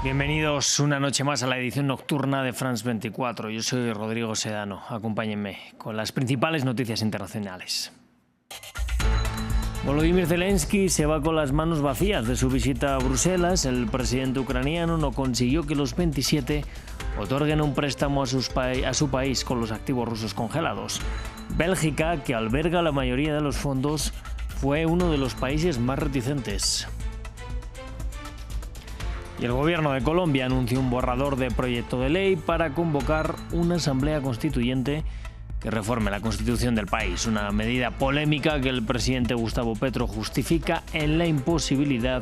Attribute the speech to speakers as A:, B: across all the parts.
A: Bienvenidos una noche más a la edición nocturna de France 24. Yo soy Rodrigo Sedano. Acompáñenme con las principales noticias internacionales. Volodymyr Zelensky se va con las manos vacías de su visita a Bruselas. El presidente ucraniano no consiguió que los 27 otorguen un préstamo a su país con los activos rusos congelados. Bélgica, que alberga la mayoría de los fondos, fue uno de los países más reticentes. Y el gobierno de Colombia anunció un borrador de proyecto de ley para convocar una asamblea constituyente que reforme la constitución del país. Una medida polémica que el presidente Gustavo Petro justifica en la imposibilidad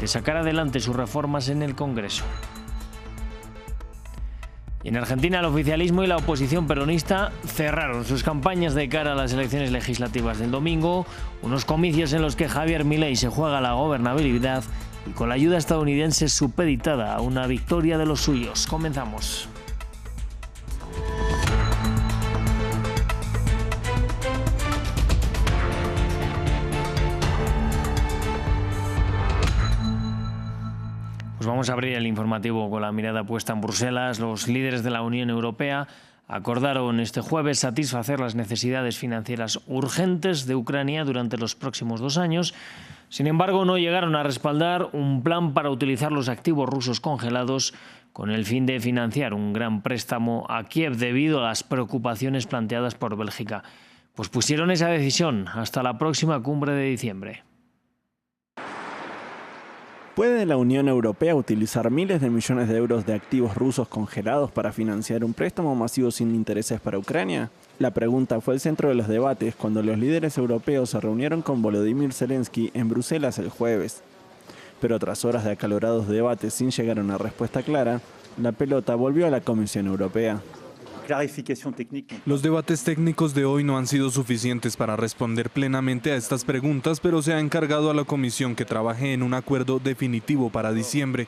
A: de sacar adelante sus reformas en el Congreso. Y en Argentina, el oficialismo y la oposición peronista cerraron sus campañas de cara a las elecciones legislativas del domingo, unos comicios en los que Javier Milei se juega la gobernabilidad y con la ayuda estadounidense supeditada a una victoria de los suyos. Comenzamos. Pues vamos a abrir el informativo con la mirada puesta en Bruselas. Los líderes de la Unión Europea acordaron este jueves satisfacer las necesidades financieras urgentes de Ucrania durante los próximos 2 años. Sin embargo, no llegaron a respaldar un plan para utilizar los activos rusos congelados con el fin de financiar un gran préstamo a Kiev debido a las preocupaciones planteadas por Bélgica. Pues pusieron esa decisión hasta la próxima cumbre de diciembre.
B: ¿Puede la Unión Europea utilizar miles de millones de euros de activos rusos congelados para financiar un préstamo masivo sin intereses para Ucrania? La pregunta fue el centro de los debates cuando los líderes europeos se reunieron con Volodymyr Zelensky en Bruselas el jueves. Pero tras horas de acalorados debates sin llegar a una respuesta clara, la pelota volvió a la Comisión Europea.
C: Los debates técnicos de hoy no han sido suficientes para responder plenamente a estas preguntas, pero se ha encargado a la Comisión que trabaje en un acuerdo definitivo para diciembre.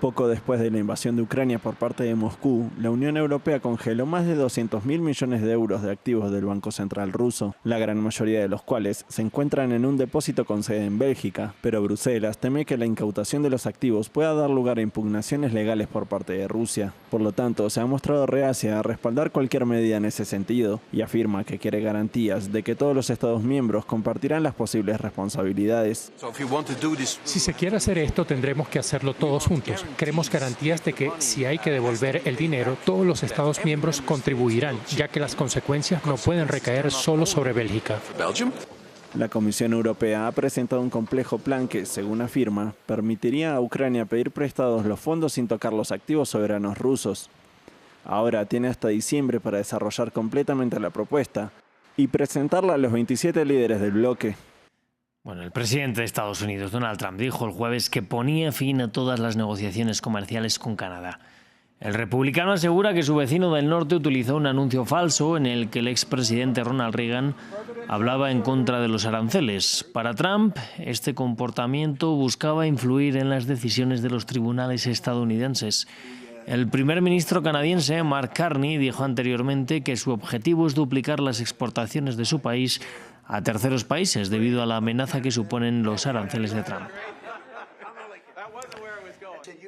B: Poco después de la invasión de Ucrania por parte de Moscú, la Unión Europea congeló más de 200.000 millones de euros de activos del Banco Central ruso, la gran mayoría de los cuales se encuentran en un depósito con sede en Bélgica, pero Bruselas teme que la incautación de los activos pueda dar lugar a impugnaciones legales por parte de Rusia. Por lo tanto, se ha mostrado reacia a respaldar cualquier medida en ese sentido y afirma que quiere garantías de que todos los Estados miembros compartirán las posibles responsabilidades.
D: Si se quiere hacer esto, tendremos que hacerlo todos juntos. Queremos garantías de que si hay que devolver el dinero, todos los Estados miembros contribuirán, ya que las consecuencias no pueden recaer solo sobre Bélgica.
B: La Comisión Europea ha presentado un complejo plan que, según afirma, permitiría a Ucrania pedir prestados los fondos sin tocar los activos soberanos rusos. Ahora tiene hasta diciembre para desarrollar completamente la propuesta y presentarla a los 27 líderes del bloque.
A: Bueno, el presidente de Estados Unidos, Donald Trump, dijo el jueves que ponía fin a todas las negociaciones comerciales con Canadá. El republicano asegura que su vecino del norte utilizó un anuncio falso en el que el expresidente Ronald Reagan hablaba en contra de los aranceles. Para Trump, este comportamiento buscaba influir en las decisiones de los tribunales estadounidenses. El primer ministro canadiense, Mark Carney, dijo anteriormente que su objetivo es duplicar las exportaciones de su país a terceros países debido a la amenaza que suponen los aranceles de Trump.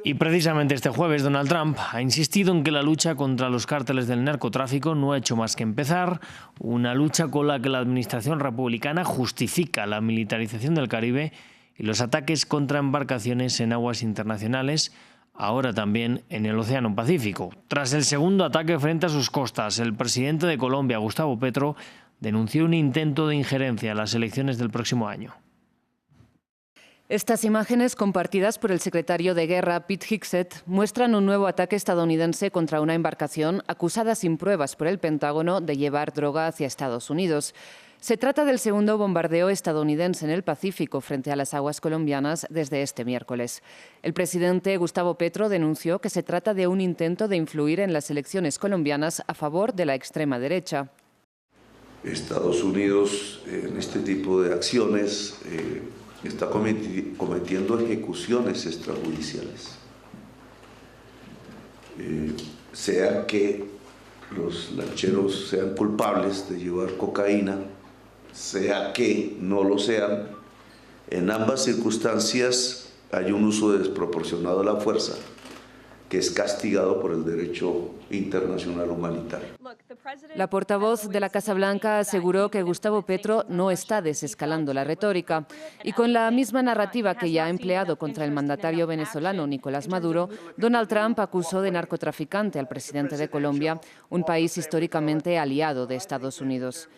A: Y precisamente este jueves Donald Trump ha insistido en que la lucha contra los cárteles del narcotráfico no ha hecho más que empezar, una lucha con la que la administración republicana justifica la militarización del Caribe y los ataques contra embarcaciones en aguas internacionales, ahora también en el Océano Pacífico. Tras el segundo ataque frente a sus costas, el presidente de Colombia, Gustavo Petro, denunció un intento de injerencia en las elecciones del próximo año.
E: Estas imágenes, compartidas por el secretario de Guerra, Pete Hegseth, muestran un nuevo ataque estadounidense contra una embarcación acusada sin pruebas por el Pentágono de llevar droga hacia Estados Unidos. Se trata del segundo bombardeo estadounidense en el Pacífico frente a las aguas colombianas desde este miércoles. El presidente Gustavo Petro denunció que se trata de un intento de influir en las elecciones colombianas a favor de la extrema derecha.
F: Estados Unidos en este tipo de acciones está cometiendo ejecuciones extrajudiciales. Sea que los lancheros sean culpables de llevar cocaína, sea que no lo sean, en ambas circunstancias hay un uso desproporcionado de la fuerza que es castigado por el derecho internacional humanitario.
E: La portavoz de la Casa Blanca aseguró que Gustavo Petro no está desescalando la retórica y con la misma narrativa que ya ha empleado contra el mandatario venezolano Nicolás Maduro, Donald Trump acusó de narcotraficante al presidente de Colombia, un país históricamente aliado de Estados Unidos.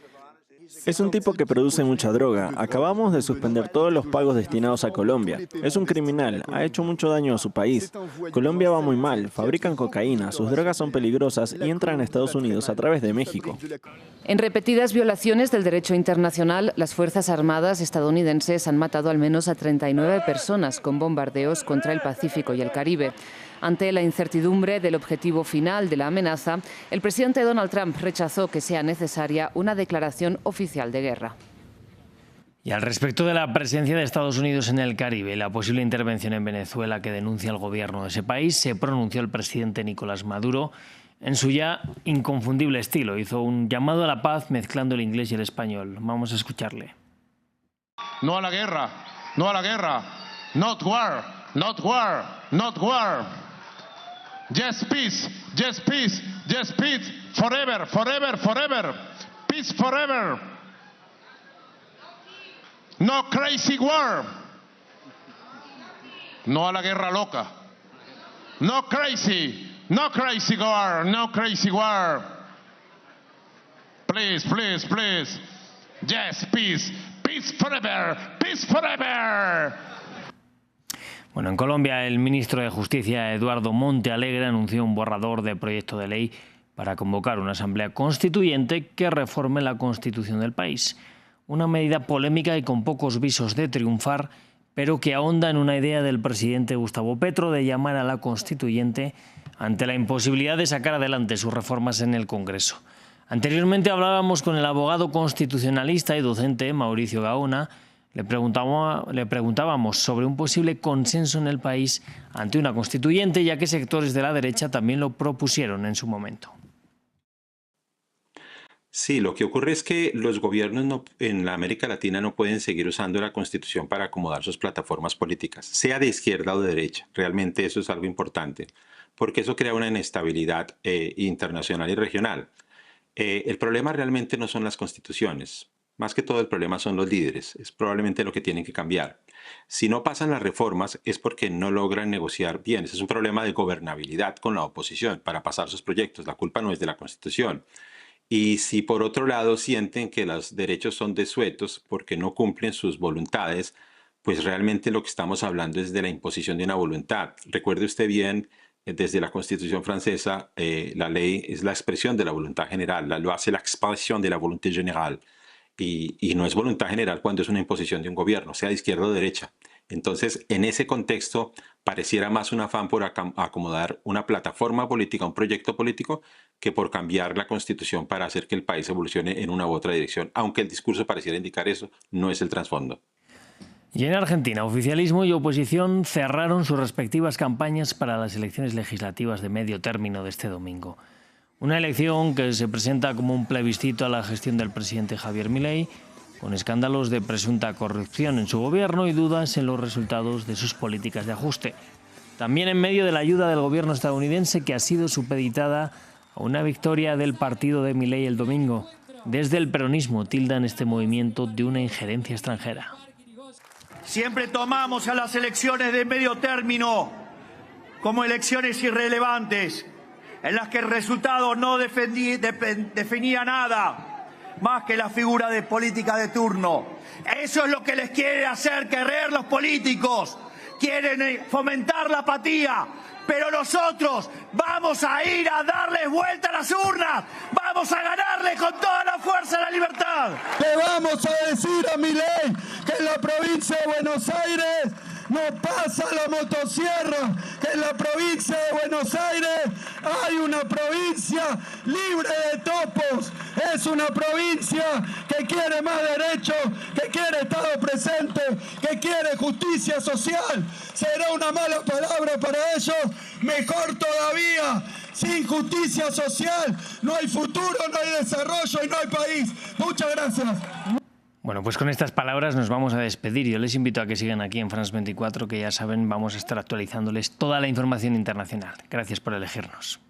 B: Es un tipo que produce mucha droga. Acabamos de suspender todos los pagos destinados a Colombia. Es un criminal, ha hecho mucho daño a su país. Colombia va muy mal, fabrican cocaína, sus drogas son peligrosas y entran a Estados Unidos a través de México.
E: En repetidas violaciones del derecho internacional, las Fuerzas Armadas estadounidenses han matado al menos a 39 personas con bombardeos contra el Pacífico y el Caribe. Ante la incertidumbre del objetivo final de la amenaza, el presidente Donald Trump rechazó que sea necesaria una declaración oficial de guerra.
A: Y al respecto de la presencia de Estados Unidos en el Caribe y la posible intervención en Venezuela que denuncia el gobierno de ese país, se pronunció el presidente Nicolás Maduro en su ya inconfundible estilo. Hizo un llamado a la paz mezclando el inglés y el español. Vamos a escucharle.
G: No a la guerra, no a la guerra. Not war, not war, not war. Yes, peace, yes, peace, yes, peace. Forever, forever, forever. Peace forever. No crazy war. No a la guerra loca. No crazy war, no crazy war. Please, please, please. Yes, peace, peace forever, peace forever.
A: Bueno, en Colombia, el ministro de Justicia, Eduardo Montealegre, anunció un borrador de proyecto de ley para convocar una asamblea constituyente que reforme la Constitución del país. Una medida polémica y con pocos visos de triunfar, pero que ahonda en una idea del presidente Gustavo Petro de llamar a la constituyente ante la imposibilidad de sacar adelante sus reformas en el Congreso. Anteriormente hablábamos con el abogado constitucionalista y docente Mauricio Gaona. Le preguntábamos sobre un posible consenso en el país ante una constituyente, ya que sectores de la derecha también lo propusieron en su momento.
H: Sí, lo que ocurre es que los gobiernos en la América Latina no pueden seguir usando la Constitución para acomodar sus plataformas políticas, sea de izquierda o de derecha. Realmente eso es algo importante, porque eso crea una inestabilidad internacional y regional. El problema realmente no son las constituciones. Más que todo el problema son los líderes, es probablemente lo que tienen que cambiar. Si no pasan las reformas es porque no logran negociar bien. Ese es un problema de gobernabilidad con la oposición para pasar sus proyectos. La culpa no es de la Constitución. Y si por otro lado sienten que los derechos son desuetos porque no cumplen sus voluntades, pues realmente lo que estamos hablando es de la imposición de una voluntad. Recuerde usted bien, desde la Constitución francesa, la ley es la expresión de la voluntad general, lo hace la expresión de la volonté générale. Y no es voluntad general cuando es una imposición de un gobierno, sea de izquierda o derecha. Entonces, en ese contexto, pareciera más un afán por acomodar una plataforma política, un proyecto político, que por cambiar la Constitución para hacer que el país evolucione en una u otra dirección. Aunque el discurso pareciera indicar eso, no es el trasfondo.
A: Y en Argentina, oficialismo y oposición cerraron sus respectivas campañas para las elecciones legislativas de medio término de este domingo. Una elección que se presenta como un plebiscito a la gestión del presidente Javier Milei, con escándalos de presunta corrupción en su gobierno y dudas en los resultados de sus políticas de ajuste. También en medio de la ayuda del gobierno estadounidense, que ha sido supeditada a una victoria del partido de Milei el domingo. Desde el peronismo tildan este movimiento de una injerencia extranjera.
I: Siempre tomamos a las elecciones de medio término como elecciones irrelevantes, en las que el resultado no definía nada más que la figura de política de turno. Eso es lo que les quiere hacer creer los políticos. Quieren fomentar la apatía, pero nosotros vamos a ir a darles vuelta a las urnas. Vamos a ganarle con toda la fuerza de la libertad.
J: Le vamos a decir a Milei que en la provincia de Buenos Aires no pasa la motosierra, que en la provincia de Buenos Aires hay una provincia libre de topos, es una provincia que quiere más derechos, que quiere Estado presente, que quiere justicia social. Será una mala palabra para ellos, mejor todavía. Sin justicia social no hay futuro, no hay desarrollo y no hay país. Muchas gracias.
A: Bueno, pues con estas palabras nos vamos a despedir. Yo les invito a que sigan aquí en France 24, que ya saben, vamos a estar actualizándoles toda la información internacional. Gracias por elegirnos.